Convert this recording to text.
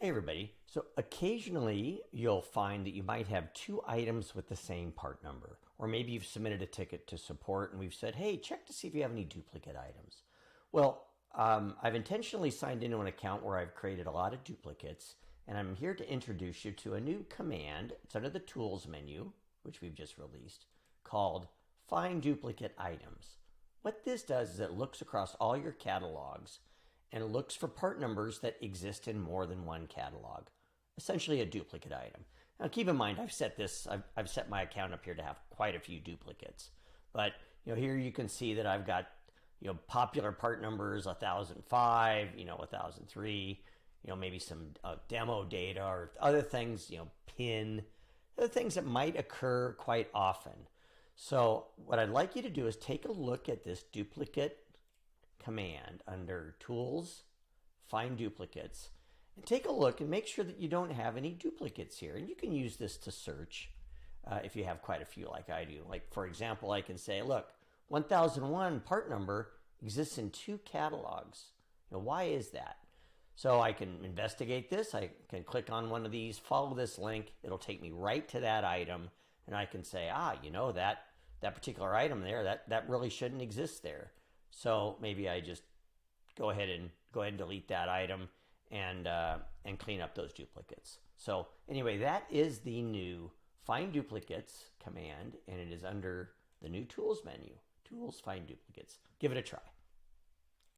Hey everybody. So occasionally you'll find that you might have two items with the same part number, or maybe you've submitted a ticket to support and we've said, hey, check to see if you have any duplicate items. Well, I've intentionally signed into an account where I've created a lot of duplicates, and I'm here to introduce you to a new command. It's under the Tools menu, which we've just released, called Find Duplicate Items. What this does is it looks across all your catalogs and it looks for part numbers that exist in more than one catalog, essentially a duplicate item. Now keep in mind, I've set my account up here to have quite a few duplicates, but here you can see that I've got popular part numbers 1005, 1003, maybe some demo data or other things, pin, other things that might occur quite often. So what I'd like you to do is take a look at this duplicate command under Tools, Find Duplicates, and take a look and make sure that you don't have any duplicates here. And you can use this to search if you have quite a few like I do. Like for example, I can say, look, 1001 part number exists in two catalogs. Why is that? So I can investigate this. I can click on one of these, follow this link. It'll take me right to that item, and I can say, that particular item there, that really shouldn't exist there. So maybe I just go ahead and delete that item and clean up those duplicates. So anyway, that is the new Find Duplicates command, and it is under the new Tools menu. Tools, Find Duplicates. Give it a try.